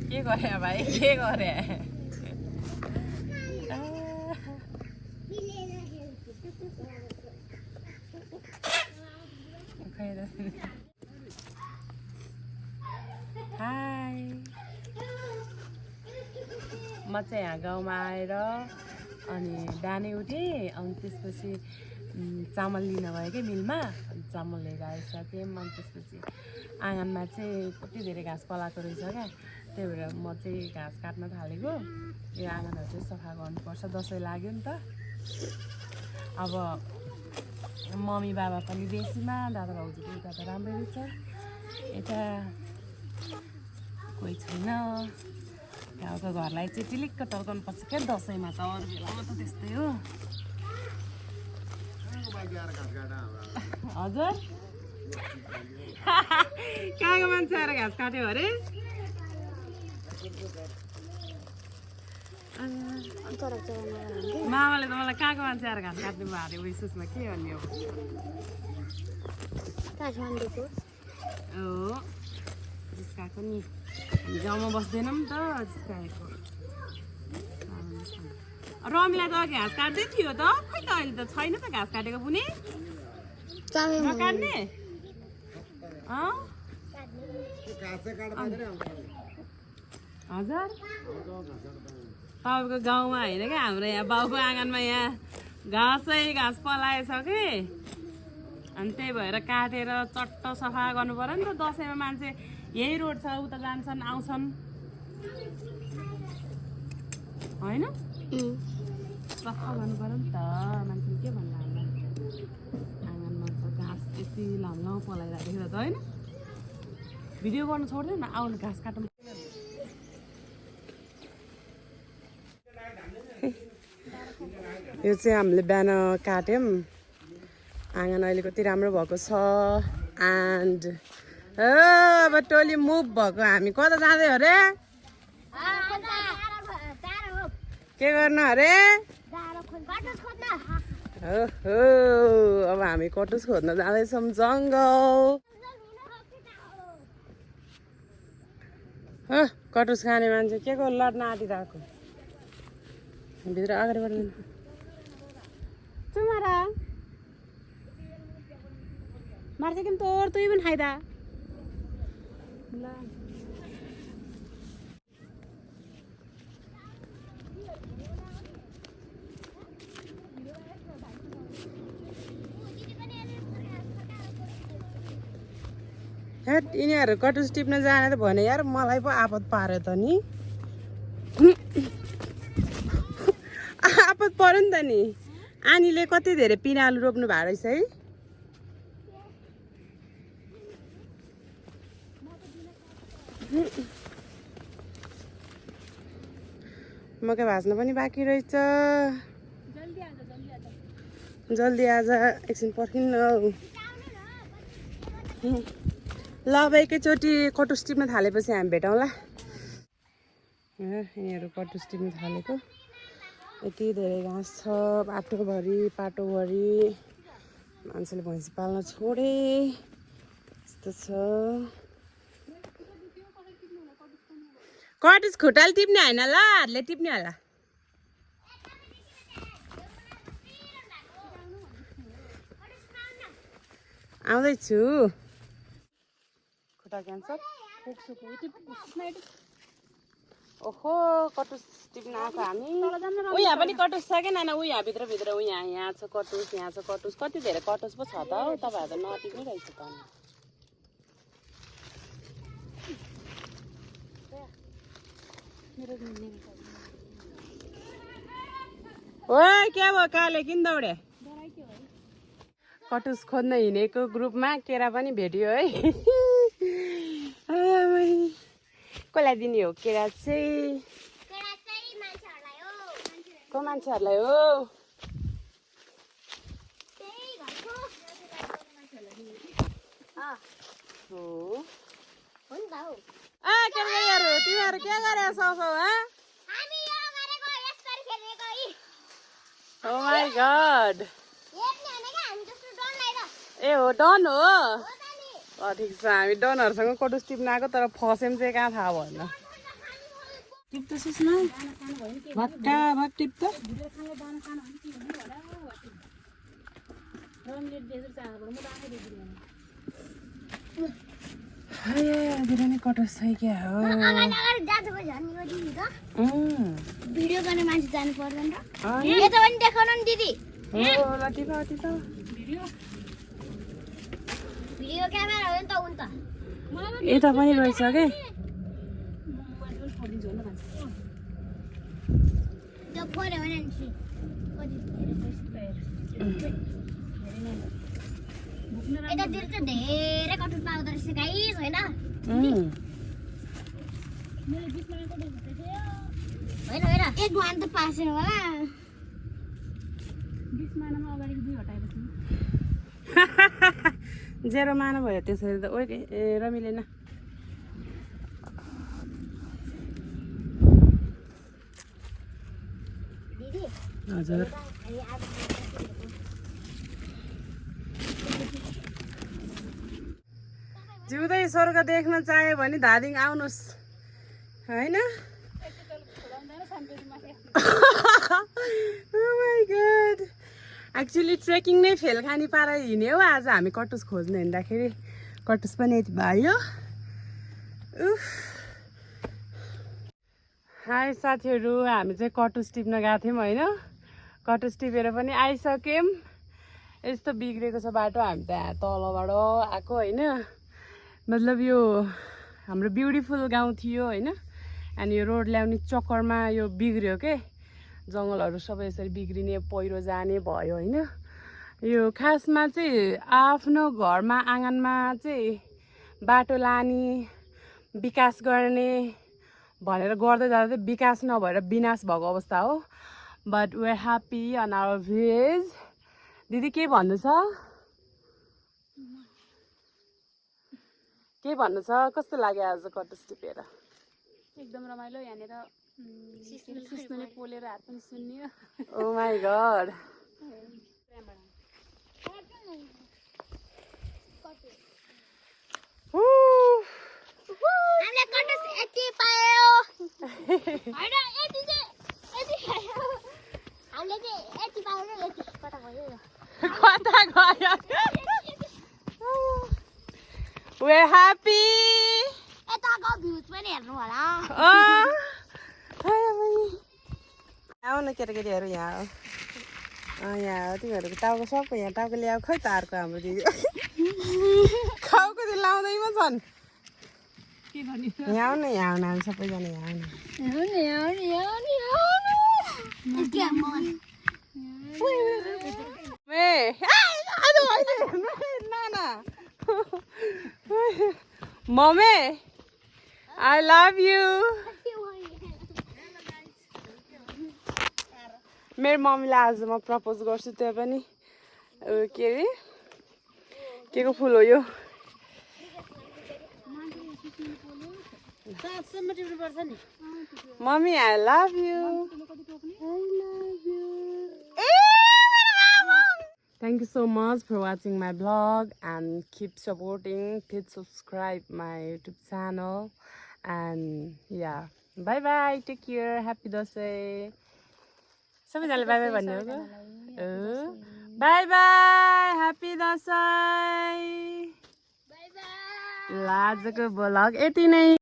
के गरे भाइ के गरे हाई म चाहिँ यहाँ गाउँमा आएर अनि बिहानै उठेँ अनि त्यसपछि चामल लिन गएँ कि मिलमा चामल लिएर आइसकेँ अनि त्यसपछि आँगनमा चाहिँ कति धेरै घाँस पलाएको रहेछ क्या त्यही भएर म चाहिँ घाँस काट्न थालेको यो आँगनहरू चाहिँ सफा गर्नुपर्छ दसैँ लाग्यो नि त अब मम्मी बाबा पनि बेसीमा दादा भाउजू उता त राम्रै रहेछ यता कोही छैन गाउँको घरलाई चाहिँ टिलिक्क टल्काउनु पर्छ क्या दसैँमा त अरू बेलामा त त्यस्तै हो हजुर कहाँको मान्छे आएर घाँस काट्यो अरे मामाले त मलाई कहाँको मान्छे आएर घाँस काट्नु भयो अरे उयो सुसमा के भन्ने हो हो जिस्काएको नि हामी गाउँमा बस्दैनौँ नि त जिस्काएको रमिलाई त अघि घाँस काट्दै थियो त खै त अहिले त छैन त घाँस काटेको पनि काट्ने हजुर तपाईँको गाउँमा होइन क्या हाम्रो यहाँ बाउको आँगनमा यहाँ घाँस पलाएछ कि अनि त्यही भएर काटेर चट्ट सफा गर्नु पर्यो नि त दसैँमा मान्छे यही रोड छ उता जान्छन् आउँछन् होइन सफा गर्नु पर्यो नि त मान्छेले के भन्नु आँगनमा त घाँस यति लामो पलाइरहेको देखेर त होइन भिडियो गर्नु छोड्दैन आउनु घाँस काट्नु यो चाहिँ हामीले बिहान काट्यौँ आँगन अहिले कति राम्रो भएको छ एन्ड अब टोली मुभ भएको हामी कता जाँदै अरे के गर्नु अरे हो अब हामी कटुस खोज्न जाँदैछौँ जङ्गल हो कटुस खाने मान्छे के को लड्न आँटिरहेको भित्र अगाडि बढ्नु तुम्हारा मार्छ कि तोर तुई पनि खाइदा ल हेट यिनीहरू कटुस टिप्न जाने त भने यार मलाई पो आपत पार्यो त नि आपत पर्यो नि त नि आनीले कति धेरै पिनालु रोप्नु भएको रहेछ है मकै भाज्न पनि बाँकी रहेछ जल्दी आज एकछिन पर्खिन्न ल अब एकैचोटि कटुस टिप्न थालेपछि हामी भेटौँला यिनीहरू कटुस टिप्न थालेको यति धेरै घाँस छ बाटोभरि पाटोभरि मान्छेले भैँसी पाल्न छोडे यस्तो छ कटुस खुट्टाले टिप्ने होइन ल हातले टिप्ने होला आउँदैछु खुट्टा क्यान्सर ओहो कटुस टिप्न आएको हामी यहाँ पनि कटुस छ क्या नाना यहाँ भित्र यहाँ छ कटुस कति धेरै कटुस पो छ त हौ तपाईँहरू त नटिप्नै रहेछ त ओए के भयो काले किन दौडे कटुस खोज्न हिँडेको ग्रुपमा केरा पनि भेट्यो है कसलाई दिने हो केरा चाहिँ को मान्छेहरूलाई हो तिमीहरू के गरे Oh my god. ए हो डन हो ठिक छ हामी डनहरूसँग कटुस टिप्न आएको तर फसेम चाहिँ कहाँ थाहा भएन टिप् त सुस्मा भक्का भक टिप त धेरै नै कटुस छ क्या हो भिडियो गर्ने मान्छे जानु पर्दैन र यता पनि देखाउन नि दिदी भिडियो क्यामेरा हो नि त उन्त यता पनि रहेछ के त्यो पर्यो भने नि यतातिर चाहिँ धेरै कटुस पाउँदो रहेछ गाइस होइन होइन एक मान त पासेन होला 20 मानामा अगाडिको 2 हटाएपछि जेरो माना भयो त्यसरी त ओइ र मिलेन दिदी हजुर जिउँदै स्वर्ग देख्न चाह्यो भने धादिङ आउनुहोस् होइन एक्चुअली ट्रेकिङ नै फेल खानी पारा हिँड्यो आज हामी कटुस खोज्नु हिँड्दाखेरि कटुस पनि यति भयो हाई साथीहरू हामी चाहिँ कटुस टिप्न गएको थियौँ होइन कटुस टिपेर पनि आइसक्यौँ यस्तो बिग्रेको छ बाटो हामी त्यहाँ तलबाट आएको होइन मतलब यो हाम्रो ब्युटिफुल गाउँ थियो होइन अनि यो रोड ल्याउने चक्करमा यो बिग्रियो के जङ्गलहरू सबै यसरी बिग्रिने पहिरो जाने भयो होइन यो खासमा चाहिँ आफ्नो घरमा आँगनमा चाहिँ बाटो लाने विकास गर्ने भनेर गर्दै जाँदा चाहिँ विकास नभएर विनाश भएको अवस्था हो but we are happy on our village दिदी के भन्नु छ के भन्नु छ कस्तो लाग्यो आज कटुस टिपेर एकदम रमाइलो यहाँनिर सिस्नुले पोलेर हात पनि सुन्नियो ओ माई गॉड हामीले कटुस यति पायो हैन यति चाहिँ यति पायो हामीले चाहिँ यति पायो र यति कता गयो कता गयो we're happy यताको भ्यूज पनि हेर्नु होला आऊ न केटाकेटीहरू यहाँ हो यहाँ हो तिमीहरूको टाउको सबै यहाँ टाउको ल्याऊ खै त अर्को हाम्रो दिदी खाउको चाहिँ लाउँदैमा छन् यहाँ आउन यहाँ आउन हामी सबैजना यहाँ मम्मी I love you मेरो मम्मीलाई आज म प्रपोज गर्छु त्यो पनि के अरे के को फुल हो यो mummy I love you Thank you so much for watching my vlog and keep supporting. Please subscribe my YouTube channel and yeah. Bye bye. Take care. Happy Dasai. सबैजनाले bye bye भन्नु Bye bye. Happy Dasai. Bye bye. आजको vlog यति नै